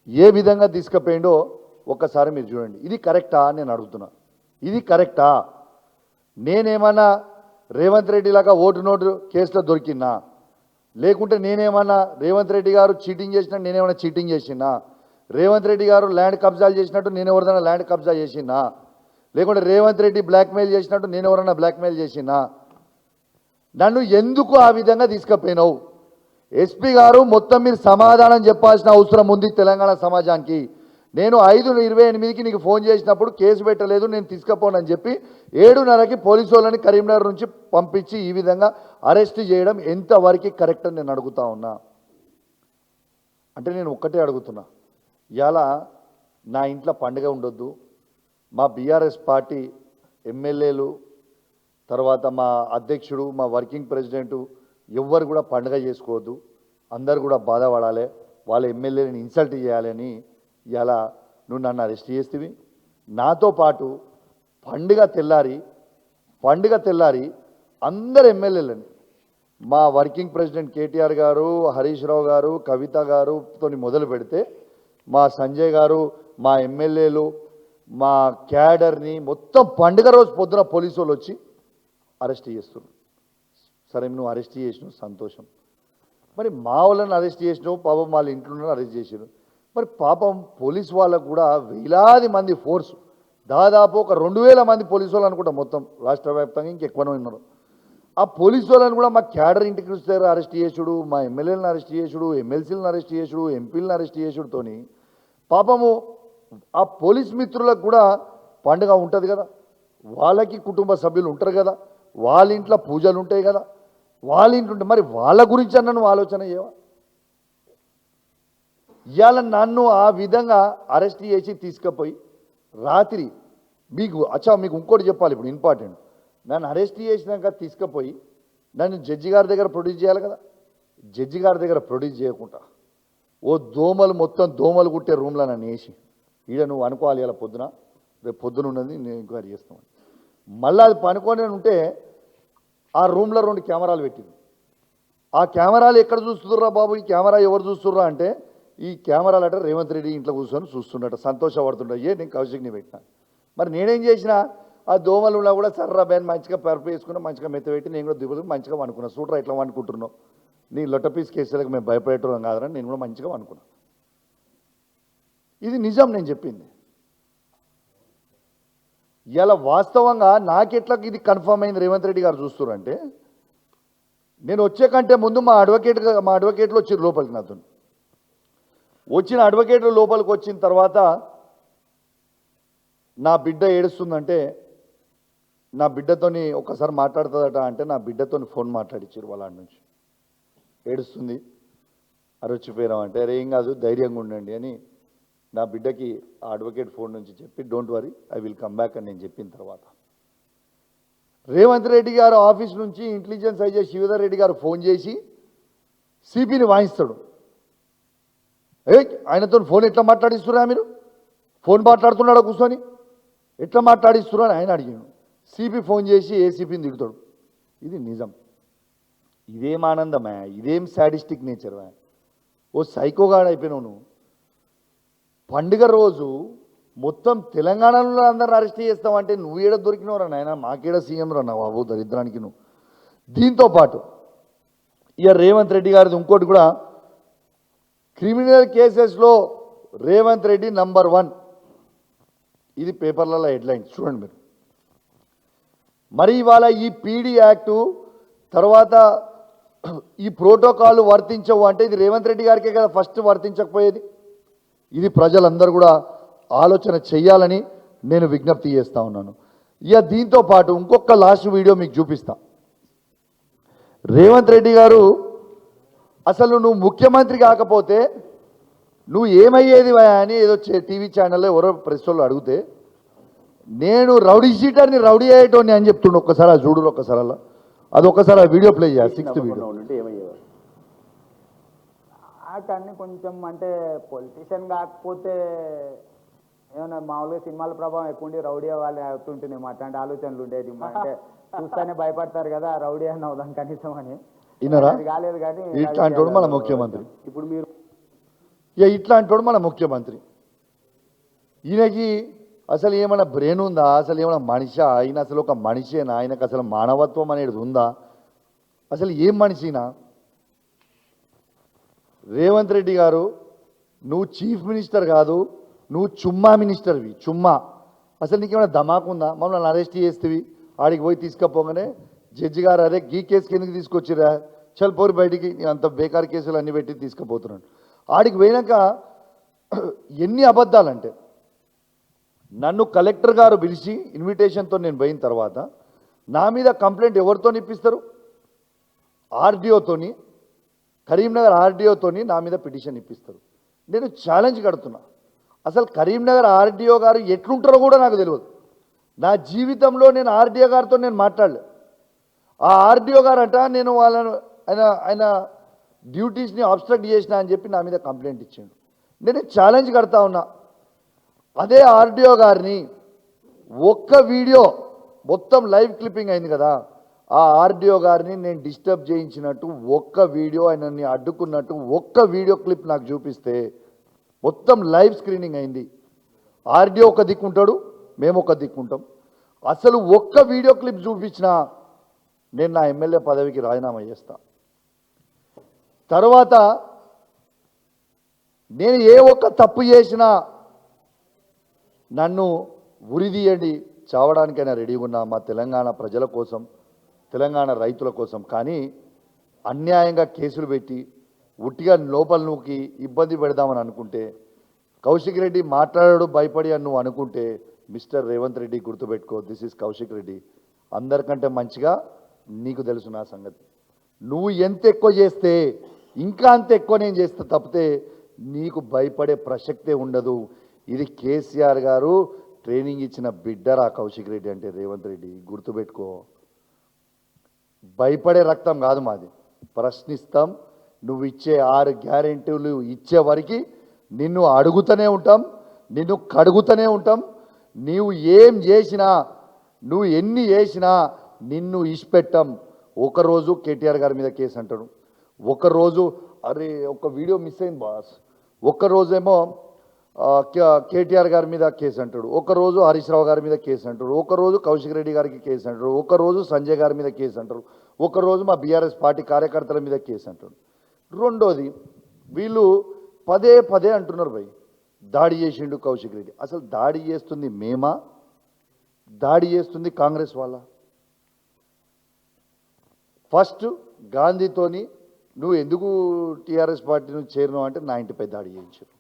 ఏ విధంగా తీసుకుపోయిండో ఒక్కసారి మీరు చూడండి. ఇది కరెక్టా అని నేను అడుగుతున్నా. ఇది కరెక్టా? నేనేమన్నా రేవంత్ రెడ్డి లాగా ఓటు కేసులో దొరికినా? లేకుంటే నేనేమన్నా రేవంత్ రెడ్డి గారు చీటింగ్ చేసినట్టు నేనేమన్నా చీటింగ్ చేసినా? రేవంత్ రెడ్డి గారు ల్యాండ్ కబ్జాలు చేసినట్టు నేను ఎవరిదైనా ల్యాండ్ కబ్జా చేసినా? లేకుంటే రేవంత్ రెడ్డి బ్లాక్మెయిల్ చేసినట్టు నేను ఎవరన్నా బ్లాక్మెయిల్ చేసినా? నన్ను ఎందుకు ఆ విధంగా తీసుకుపోయినావు? ఎస్పీ గారు మొత్తం మీరు సమాధానం చెప్పాల్సిన అవసరం ఉంది తెలంగాణ సమాజానికి. నేను 5:28కి నీకు ఫోన్ చేసినప్పుడు కేసు పెట్టలేదు, నేను తీసుకుపోనని చెప్పి 7:30కి పోలీసు వాళ్ళని కరీంనగర్ నుంచి పంపించి ఈ విధంగా అరెస్ట్ చేయడం ఎంతవరకు కరెక్ట్ అని నేను అడుగుతా ఉన్నా. అంటే నేను ఒక్కటే అడుగుతున్నా, ఇవాళ నా ఇంట్లో పండుగ ఉండొద్దు, మా బీఆర్ఎస్ పార్టీ ఎమ్మెల్యేలు తర్వాత మా అధ్యక్షుడు మా వర్కింగ్ ప్రెసిడెంటు ఎవ్వరు కూడా పండుగ చేసుకోవద్దు, అందరు కూడా బాధపడాలి, వాళ్ళ ఎమ్మెల్యేని ఇన్సల్ట్ చేయాలని ఇలా నువ్వు నన్ను అరెస్ట్ చేస్తేవి. నాతో పాటు పండుగ తెల్లారి అందరు ఎమ్మెల్యేలని మా వర్కింగ్ ప్రెసిడెంట్ కేటీఆర్ గారు, హరీష్ రావు గారు, కవిత గారుతో మొదలు పెడితే మా సంజయ్ గారు, మా ఎమ్మెల్యేలు, మా క్యాడర్ని మొత్తం పండుగ రోజు పొద్దున పోలీసు వాళ్ళు వచ్చి అరెస్ట్ చేస్తున్నారు. సరే నువ్వు అరెస్ట్ చేసినావు సంతోషం, మరి మా వాళ్ళని అరెస్ట్ చేసినావు, పాపం వాళ్ళ ఇంట్లో అరెస్ట్ చేసినావు. మరి పాపం పోలీసు వాళ్ళకు కూడా వేలాది మంది ఫోర్సు, దాదాపు ఒక 2000 మంది పోలీసు వాళ్ళు అనుకుంటా మొత్తం రాష్ట్ర వ్యాప్తంగా, ఇంకెక్కువనే ఉన్నారు. ఆ పోలీసు వాళ్ళని కూడా మా క్యాడర్ ఇంటికి వస్తారు అరెస్ట్ చేసుడు, మా ఎమ్మెల్యేలను అరెస్ట్ చేసుడు, ఎమ్మెల్సీలను అరెస్ట్ చేసుడు, ఎంపీలను అరెస్ట్ చేసుడుతోని పాపము ఆ పోలీస్ మిత్రులకు కూడా పండుగ ఉంటుంది కదా, వాళ్ళకి కుటుంబ సభ్యులు ఉంటారు కదా, వాళ్ళ ఇంట్లో పూజలు ఉంటాయి కదా, వాళ్ళ ఇంట్లో ఉంటే మరి వాళ్ళ గురించి అన్న నువ్వు ఆలోచన చేయవా? ఇవాళ నన్ను ఆ విధంగా అరెస్ట్ చేసి తీసుకుపోయి రాత్రి మీకు ఇంకోటి చెప్పాలి ఇప్పుడు ఇంపార్టెంట్. నన్ను అరెస్ట్ చేసినాక తీసుకుపోయి నన్ను జడ్జి గారి దగ్గర ప్రొడ్యూస్ చేయాలి కదా. జడ్జి గారి దగ్గర ప్రొడ్యూస్ చేయకుండా ఓ మొత్తం దోమలు కుట్టే రూమ్లో నన్ను వేసి ఈడ నువ్వు అనుకోవాలి ఇలా పొద్దున, రేపు పొద్దున ఉన్నది నేను ఎంక్వైరీ చేస్తాను. మళ్ళీ అది పనుకొని ఉంటే ఆ రూమ్లో 2 కెమెరాలు పెట్టింది. ఆ కెమెరాలు ఎక్కడ చూస్తుర్రా బాబు, ఈ కెమెరా ఎవరు చూస్తుర్రా అంటే ఈ కెమెరాలట రేవంత్ రెడ్డి ఇంట్లో కూర్చొని చూస్తుండట, సంతోషపడుతుండ. నేను కౌశిక్ని పెట్టినా. మరి నేనేం చేసిన, ఆ దోమలు ఉన్నా కూడా సర్రా బ్యాన్ మంచిగా పరుపు వేసుకున్నా, మంచిగా మెత్త పెట్టి నేను కూడా దిగులు మంచిగా అనుకున్నా. సూట్రా ఎట్లా అనుకుంటున్నావు, నీ లొట్టపీస్ కేసులకు మేము భయపడేటోళ్ళం కాదని నేను కూడా మంచిగా అనుకున్నా. ఇది నిజం నేను చెప్పింది. ఇలా వాస్తవంగా నాకెట్లా ఇది కన్ఫర్మ్ అయింది రేవంత్ రెడ్డి గారు చూస్తున్నారంటే, నేను వచ్చే కంటే ముందు మా అడ్వకేట్లు వచ్చి లోపలికి నాతో వచ్చిన అడ్వకేట్లు లోపలికి వచ్చిన తర్వాత నా బిడ్డ ఏడుస్తుందంటే, నా బిడ్డతోని ఒకసారి మాట్లాడుతుందట అంటే నా బిడ్డతోని ఫోన్ మాట్లాడించారు వాళ్ళ నుంచి. ఏడుస్తుంది, అరొచ్చిపోయాం అంటే, అరే ఏం కాదు ధైర్యంగా ఉండండి అని నా బిడ్డకి ఆ అడ్వకేట్ ఫోన్ నుంచి చెప్పి don't worry I will come back అని నేను చెప్పిన తర్వాత రేవంత్ రెడ్డి గారు ఆఫీస్ నుంచి ఇంటెలిజెన్స్ ఐజీ శివధర్ రెడ్డి గారు ఫోన్ చేసి సిపిని వాయిస్తాడు. ఆయనతో ఫోన్ ఎట్లా మాట్లాడిస్తున్నా, మీరు ఫోన్ మాట్లాడుతున్నాడా కూర్చొని, ఎట్లా మాట్లాడిస్తున్నా అని ఆయన అడిగాను. సిపి ఫోన్ చేసి ఏసీపీని తిడతాడు. ఇది నిజం. ఇదేం ఆనందమే, ఇదేం సాడిస్టిక్ నేచర్. ఓ సైకోగాడు అయిపోయినావు నువ్వు. పండుగ రోజు మొత్తం తెలంగాణలో అందరూ అరెస్ట్ చేస్తామంటే నువ్వు ఏడ దొరికినవరా నాయన, మాకేడ సీఎం రా నా బాబు దరిద్రానికి నువ్వు. దీంతో పాటు ఇక రేవంత్ రెడ్డి గారిది ఇంకోటి కూడా, క్రిమినల్ కేసెస్లో రేవంత్ రెడ్డి నంబర్ 1. ఇది పేపర్లలో హెడ్లైన్స్ చూడండి మీరు. మరి ఇవాళ ఈ పీడీ యాక్టు తర్వాత ఈ ప్రోటోకాల్ వర్తించవు అంటే ఇది రేవంత్ రెడ్డి గారికే కదా ఫస్ట్ వర్తించకపోయేది. ఇది ప్రజలందరూ కూడా ఆలోచన చెయ్యాలని నేను విజ్ఞప్తి చేస్తూ ఉన్నాను. ఇక దీంతో పాటు ఇంకొక లాస్ట్ వీడియో మీకు చూపిస్తా. రేవంత్ రెడ్డి గారు అసలు నువ్వు ముఖ్యమంత్రి కాకపోతే నువ్వు ఏమయ్యేది అని ఏదో టీవీ ఛానల్లో ఎవరో ప్రెస్ వాళ్ళు అడిగితే, నేను రౌడీ షీటర్ని రౌడీ అయ్యేటోని అని చెప్తుండే. ఒక్కసారి ఆ చూడు, ఒక్కసారి అలా అది ఒక్కసారి ఆ వీడియో ప్లే చేయాలి, 6th వీడియో. కానీ కొంచెం అంటే పొలిటీషియన్ కాకపోతే ఏమన్నా మామూలుగా సినిమాల ప్రభావం ఎక్కువ ఉండి రౌడీ వాళ్ళు అవుతుంటున్నాయి, అట్లాంటి ఆలోచనలు ఉండేది. అంటే చూస్తేనే భయపడతారు కదా రౌడీ అని అవుదాం కనీసం అని. అది కాలేదు కానీ ఇట్లాంటి మన ముఖ్యమంత్రి, ఇప్పుడు మీరు ఇట్లాంటి మన ముఖ్యమంత్రి, ఈయనకి అసలు ఏమైనా బ్రెయిన్ ఉందా, అసలు ఏమైనా మనిషి ఆయన, అసలు ఒక మనిషేనా, ఆయనకు అసలు మానవత్వం అనేది ఉందా, అసలు ఏం మనిషినా? రేవంత్ రెడ్డి గారు నువ్వు చీఫ్ మినిస్టర్ కాదు, నువ్వు చుమ్మా మినిస్టర్వి, చుమ్మా. అసలు నీకేమైనా ధమాకుందా? మమ్మల్ని అరెస్ట్ చేస్తేవి, ఆడికి పోయి తీసుకపోగానే జడ్జి గారు అరే ఈ కేసుకి ఎందుకు తీసుకొచ్చిరా, చల్ పోరు బయటికి, అంత బేకార్ కేసులు అన్ని పెట్టి తీసుకుపోతున్నాడు. ఆడికి పోయినాక ఎన్ని అబద్ధాలంటే, నన్ను కలెక్టర్ గారు పిలిచి ఇన్విటేషన్తో నేను పోయిన తర్వాత నా మీద కంప్లైంట్ ఎవరితో ఇప్పిస్తారు? ఆర్డీఓతోని, కరీంనగర్ ఆర్డీఓతోని నా మీద పిటిషన్ ఇప్పిస్తారు. నేను ఛాలెంజ్ కడుతున్నా, అసలు కరీంనగర్ ఆర్డీఓ గారు ఎట్లుంటారో కూడా నాకు తెలియదు. నా జీవితంలో నేను ఆర్డీఓ గారితో నేను మాట్లాడలే. ఆ ఆర్డీఓ గారు అంట నేను వాళ్ళను ఆయన డ్యూటీస్ని అబ్స్ట్రక్ట్ చేసిన అని చెప్పి నా మీద కంప్లైంట్ ఇచ్చాడు. నేను ఛాలెంజ్ కడతా ఉన్నా, అదే ఆర్డీఓ గారిని ఒక్క వీడియో మొత్తం లైవ్ క్లిప్పింగ్ అయింది కదా, ఆ ఆర్డీఓ గారిని నేను డిస్టర్బ్ చేయించినట్టు ఒక్క వీడియో, ఆయనని అడ్డుకున్నట్టు ఒక్క వీడియో క్లిప్ నాకు చూపిస్తే, మొత్తం లైవ్ స్క్రీనింగ్ అయింది. ఆర్డీఓ ఒక దిక్కుంటాడు, మేము ఒక దిక్కుంటాం. అసలు ఒక్క వీడియో క్లిప్ చూపించినా నేను నా ఎమ్మెల్యే పదవికి రాజీనామా చేస్తా. తర్వాత నేను ఏ ఒక్క తప్పు చేసినా నన్ను ఉరిదీయండి, చావడానికైనా రెడీగా ఉన్నా మా తెలంగాణ ప్రజల కోసం, తెలంగాణ రైతుల కోసం. కానీ అన్యాయంగా కేసులు పెట్టి ఉట్టిగా లోపల నూకి ఇబ్బంది పెడదామని అనుకుంటే, కౌశిక్ రెడ్డి మాట్లాడాడు భయపడి అని నువ్వు అనుకుంటే, మిస్టర్ రేవంత్ రెడ్డి గుర్తుపెట్టుకో, దిస్ ఈజ్ కౌశిక్ రెడ్డి. అందరికంటే మంచిగా నీకు తెలుసు నా సంగతి. నువ్వు ఎంత ఎక్కువ చేస్తే ఇంకా అంత ఎక్కువ నేను చేస్తా తప్పితే నీకు భయపడే ప్రసక్తే ఉండదు. ఇది కేసీఆర్ గారు ట్రైనింగ్ ఇచ్చిన బిడ్డరా కౌశిక్ రెడ్డి అంటే రేవంత్ రెడ్డి, గుర్తుపెట్టుకో. భయపడే రక్తం కాదు మాది, ప్రశ్నిస్తాం. నువ్వు ఇచ్చే 6 గ్యారెంటీలు ఇచ్చే వరకు నిన్ను అడుగుతూనే ఉంటాం, నిన్ను కడుగుతూనే ఉంటాం. నీవు ఏం చేసినా, నువ్వు ఎన్ని చేసినా నిన్ను ఇష్టపెట్టాం. ఒకరోజు కేటీఆర్ గారి మీద కేసు అంటాడు, ఒకరోజు అరే ఒక వీడియో మిస్ అయింది బాస్, ఒక్కరోజేమో కేటీఆర్ గారి మీద కేసు అంటాడు, ఒకరోజు హరీష్ రావు గారి మీద కేసు అంటాడు, ఒకరోజు కౌశిక్ రెడ్డి గారికి కేసు అంటాడు, ఒకరోజు సంజయ్ గారి మీద కేసు అంటారు, ఒకరోజు మా బీఆర్ఎస్ పార్టీ కార్యకర్తల మీద కేసు అంటాడు. రెండోది వీళ్ళు పదే పదే అంటున్నారు భయ్ దాడి చేసిండు కౌశిక్ రెడ్డి. అసలు దాడి చేస్తుంది మేమా, దాడి చేస్తుంది కాంగ్రెస్ వాళ్ళ? ఫస్ట్ గాంధీతోని నువ్వు ఎందుకు టీఆర్ఎస్ పార్టీ నుంచి చేరినావు అంటే నా ఇంటిపై దాడి చేయించారు.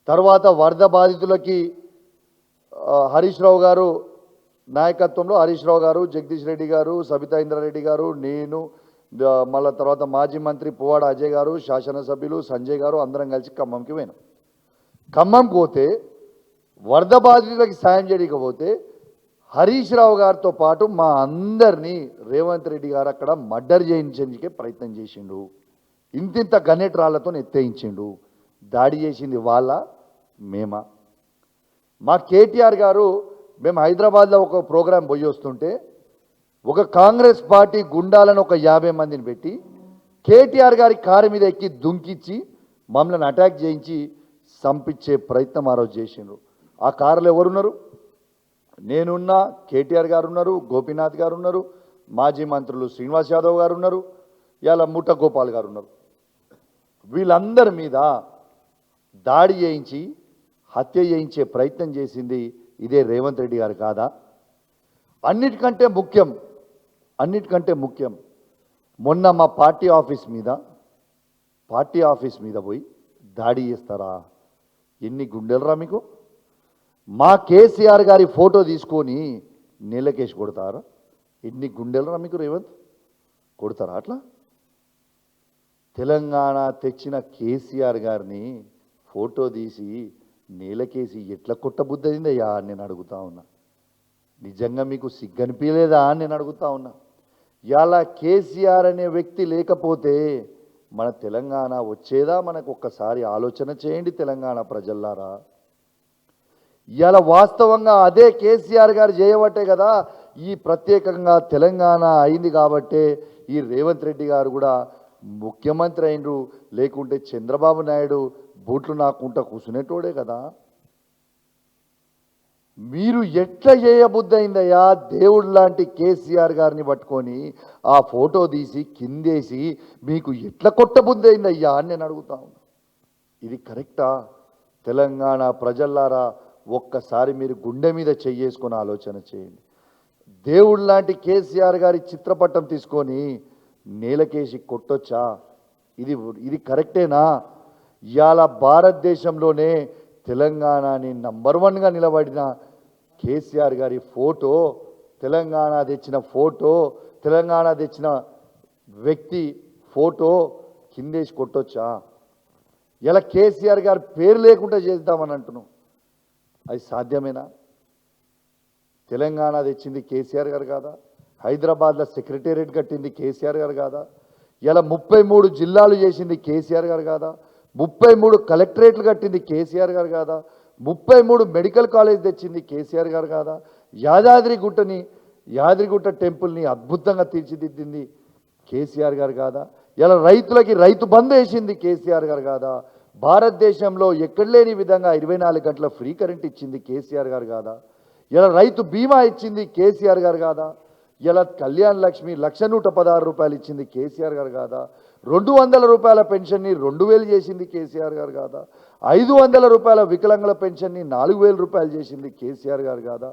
తర్వాత వరద బాధితులకి హరీష్ రావు గారు నాయకత్వంలో హరీష్ రావు గారు, జగదీష్ రెడ్డి గారు, సబితా ఇంద్రారెడ్డి గారు, నేను, మళ్ళీ తర్వాత మాజీ మంత్రి పువ్వాడ అజయ్ గారు, శాసనసభ్యులు సంజయ్ గారు అందరం కలిసి ఖమ్మంకి పోయినాం. ఖమ్మం పోతే వరద బాధితులకి సాయం చేయడానికి పోతే హరీష్ రావు గారితో పాటు మా అందరినీ రేవంత్ రెడ్డి గారు అక్కడ మర్డర్ చేయించే ప్రయత్నం చేసిండు. ఇంతింత గన్నెట్ రాళ్లతో ఎత్తేయించిండు. దాడి చేసింది వాళ్ళ మేమా? మా కేటీఆర్ గారు మేము హైదరాబాద్లో ఒక ప్రోగ్రాం పోయి వస్తుంటే ఒక కాంగ్రెస్ పార్టీ గుండాలను ఒక 50 మందిని పెట్టి కేటీఆర్ గారి కారు మీద ఎక్కి దుంకిచ్చి మమ్మల్ని అటాక్ చేయించి సంపించే ప్రయత్నం ఆ రోజు చేసిండ్రు. ఆ కారులో ఎవరున్నారు? నేనున్నా, కేటీఆర్ గారు ఉన్నారు, గోపీనాథ్ గారు ఉన్నారు, మాజీ మంత్రులు శ్రీనివాస్ యాదవ్ గారు ఉన్నారు, ఇలా ముఠ గోపాల్ గారు ఉన్నారు. వీళ్ళందరి మీద దాడి చేయించి హత్య చేయించే ప్రయత్నం చేసింది ఇదే రేవంత్ రెడ్డి గారు కాదా? అన్నిటికంటే ముఖ్యం మొన్న మా పార్టీ ఆఫీస్ మీద పోయి దాడి చేస్తారా? ఎన్ని గుండెలరా మీకు? మా కేసీఆర్ గారి ఫోటో తీసుకొని నీళ్ళకేసి కొడతారా? ఎన్ని గుండెలరా మీకు రేవంత్? కొడతారా అట్లా? తెలంగాణ తెచ్చిన కేసీఆర్ గారిని ఫోటో తీసి నేలకేసి ఎట్లా కొట్టబుద్దయిందయ్యా అని నేను అడుగుతా ఉన్నా. నిజంగా మీకు సిగ్గనిపించలేదా అని నేను అడుగుతా ఉన్నా. ఇలా కేసీఆర్ అనే వ్యక్తి లేకపోతే మన తెలంగాణ వచ్చేదా? మనకు ఒక్కసారి ఆలోచన చేయండి తెలంగాణ ప్రజల్లారా. ఇలా వాస్తవంగా అదే కేసీఆర్ గారు చేయబట్టే కదా ఈ ప్రత్యేకంగా తెలంగాణ అయింది. కాబట్టే ఈ రేవంత్ రెడ్డి గారు కూడా ముఖ్యమంత్రి అయినరు. లేకుంటే చంద్రబాబు నాయుడు బూట్లు నాకుంటా కూర్చునేటోడే కదా. మీరు ఎట్లా చేయబుద్దయిందయ్యా దేవుడు లాంటి కేసీఆర్ గారిని పట్టుకొని ఆ ఫోటో తీసి కిందేసి మీకు ఎట్లా కొట్టబుద్దయిందయ్యా అని నేను అడుగుతా ఉన్నా. ఇది కరెక్టా? తెలంగాణ ప్రజల్లారా ఒక్కసారి మీరు గుండె మీద చెయ్యేసుకొని ఆలోచన చేయండి. దేవుడు లాంటి కేసీఆర్ గారి చిత్రపటం తీసుకొని నేలకేసి కొట్టొచ్చా? ఇది కరెక్టేనా? ఇవాళ భారతదేశంలోనే తెలంగాణని నంబర్ 1గా నిలబడిన కేసీఆర్ గారి ఫోటో, తెలంగాణ తెచ్చిన ఫోటో, తెలంగాణ తెచ్చిన వ్యక్తి ఫోటో కిందేసి కొట్టొచ్చా? ఇలా కేసీఆర్ గారి పేరు లేకుండా చేద్దామని అంటున్నాం. అది సాధ్యమేనా? తెలంగాణ తెచ్చింది కేసీఆర్ గారు కాదా? హైదరాబాద్లో సెక్రటేరియట్ కట్టింది కేసీఆర్ గారు కాదా? ఇలా 33 జిల్లాలు చేసింది కేసీఆర్ గారు కాదా? 33 కలెక్టరేట్లు కట్టింది కేసీఆర్ గారు కాదా? 33 మెడికల్ కాలేజ్ తెచ్చింది కేసీఆర్ గారు కాదా? యాదగిరిగుట్ట టెంపుల్ని అద్భుతంగా తీర్చిదిద్దింది కేసీఆర్ గారు కాదా? ఇలా రైతులకి రైతు బంధు వేసింది కేసీఆర్ గారు కాదా? భారతదేశంలో ఎక్కడ లేని విధంగా 24 గంటల ఫ్రీ కరెంట్ ఇచ్చింది కేసీఆర్ గారు కాదా? ఇలా రైతు బీమా ఇచ్చింది కేసీఆర్ గారు కాదా? ఇలా కళ్యాణ్ లక్ష్మి 1,116 రూపాయలు ఇచ్చింది కేసీఆర్ గారు కాదా? 200 రూపాయల పెన్షన్ని 2,000 చేసింది కేసీఆర్ గారు కాదా? 500 రూపాయల వికలాంగుల పెన్షన్ని 4,000 రూపాయలు చేసింది కేసీఆర్ గారు కాదా?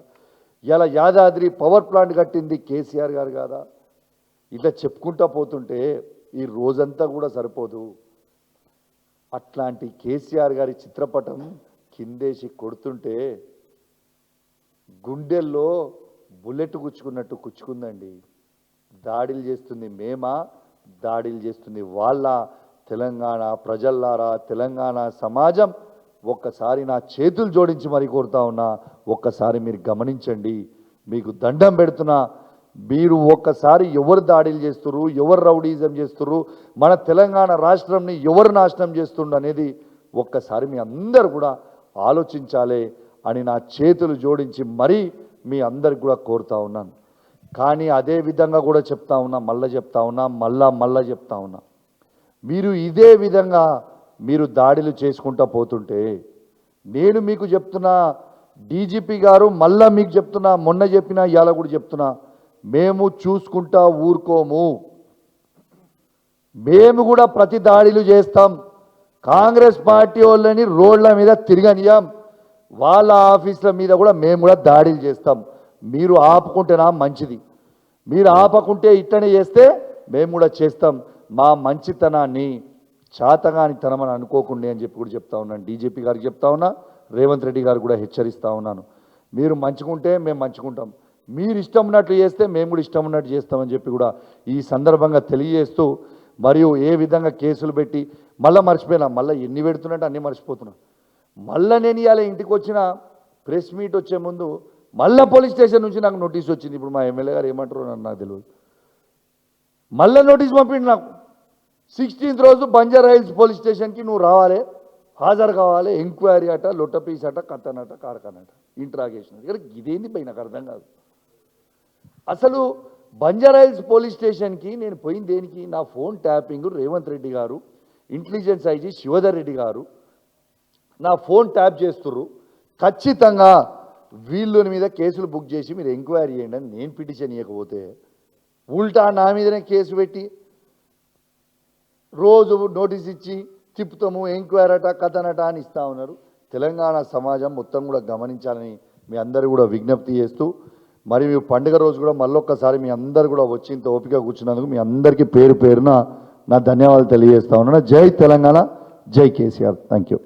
ఇలా యాదాద్రి పవర్ ప్లాంట్ కట్టింది కేసీఆర్ గారు కాదా? ఇట్లా చెప్పుకుంటా పోతుంటే ఈ రోజంతా కూడా సరిపోదు. అట్లాంటి కేసీఆర్ గారి చిత్రపటం కిందేసి కొడుతుంటే గుండెల్లో బుల్లెట్ గుచ్చుకున్నట్టు గుచ్చుకుందండి. దాడులు చేస్తుంది మేమా, దాడులు చేస్తుంది వాళ్ళ? తెలంగాణ ప్రజల్లారా, తెలంగాణ సమాజం ఒక్కసారి నా చేతులు జోడించి మరి కోరుతా ఉన్నా, ఒక్కసారి మీరు గమనించండి. మీకు దండం పెడుతున్నా. మీరు ఒక్కసారి ఎవరు దాడులు చేస్తున్నారు, ఎవరు రౌడీజం చేస్తున్నారు, మన తెలంగాణ రాష్ట్రంని ఎవరు నాశనం చేస్తుండ్రు అనేది ఒక్కసారి మీ అందరు కూడా ఆలోచించాలి అని నా చేతులు జోడించి మరీ మీ అందరికి కూడా కోరుతా ఉన్నాను. కానీ అదే విధంగా కూడా చెప్తా ఉన్నా, మళ్ళీ చెప్తా ఉన్నా, మళ్ళా చెప్తా ఉన్నా, మీరు ఇదే విధంగా మీరు దాడులు చేసుకుంటా పోతుంటే నేను మీకు చెప్తున్నా, డీజీపీ గారు మళ్ళా మీకు చెప్తున్నా, మొన్న చెప్పినా ఇవాళ కూడా చెప్తున్నా, మేము చూసుకుంటా ఊరుకోము. మేము కూడా ప్రతి దాడులు చేస్తాం. కాంగ్రెస్ పార్టీ వాళ్ళని రోడ్ల మీద తిరగనియం, వాళ్ళ ఆఫీసుల మీద కూడా మేము కూడా దాడులు చేస్తాం. మీరు ఆపుకుంటేనా మంచిది, మీరు ఆపకుంటే ఇట్లనే చేస్తే మేము కూడా చేస్తాం. మా మంచితనాన్ని చాతగానితనమని అనుకోకుండా అని చెప్పి కూడా చెప్తా ఉన్నాను. డీజీపీ గారికి చెప్తా ఉన్నా, రేవంత్ రెడ్డి గారు కూడా హెచ్చరిస్తూ ఉన్నాను. మీరు మంచుకుంటే మేము మంచుకుంటాం, మీరు ఇష్టం ఉన్నట్లు చేస్తే మేము కూడా ఇష్టం ఉన్నట్టు చేస్తామని చెప్పి కూడా ఈ సందర్భంగా తెలియజేస్తూ, మరియు ఏ విధంగా కేసులు పెట్టి మళ్ళీ మర్చిపోయినా, మళ్ళీ ఎన్ని పెడుతున్నట్టు అన్నీ మర్చిపోతున్నా. మళ్ళీ నేను ఇవాళ ఇంటికి వచ్చిన ప్రెస్ మీట్ వచ్చే ముందు మళ్ళీ పోలీస్ స్టేషన్ నుంచి నాకు నోటీస్ వచ్చింది. ఇప్పుడు మా ఎమ్మెల్యే గారు ఏమంటారో నాకు తెలియదు. మళ్ళీ నోటీస్ పంపిండి నాకు. 16th రోజు బంజారా హిల్స్ పోలీస్ స్టేషన్కి నువ్వు రావాలి, హాజరు కావాలి, ఎంక్వైరీ అట, లొట్టపీస్ అట, కథనట, కార్ఖానట, ఇంట్రాగేషన్. ఇక్కడ ఇదేంది పై నాకు అర్థం కాదు. అసలు బంజారా హిల్స్ పోలీస్ స్టేషన్కి నేను పోయింది దేనికి? నా ఫోన్ ట్యాపింగ్ రేవంత్ రెడ్డి గారు, ఇంటెలిజెన్స్ ఐజీ శివధర్ రెడ్డి గారు నా ఫోన్ ట్యాప్ చేస్తుర్రు. ఖచ్చితంగా వీళ్ళ మీద కేసులు బుక్ చేసి మీరు ఎంక్వైరీ చేయండి అని నేను పిటిషన్ ఇవ్వకపోతే ఉల్టా నా మీదనే కేసు పెట్టి రోజు నోటీస్ ఇచ్చి తిప్పుతాము, ఎంక్వైరీ అట, కథనట అని ఇస్తూ ఉన్నారు. తెలంగాణ సమాజం మొత్తం కూడా గమనించాలని మీ అందరూ కూడా విజ్ఞప్తి చేస్తూ, మరి మీ పండుగ రోజు కూడా మళ్ళొక్కసారి మీ అందరు కూడా వచ్చి ఇంత ఓపిక కూర్చున్నందుకు మీ అందరికీ పేరు పేరున నా ధన్యవాదాలు తెలియజేస్తా ఉన్నాను. జై తెలంగాణ, జై కేసీఆర్. Thank you.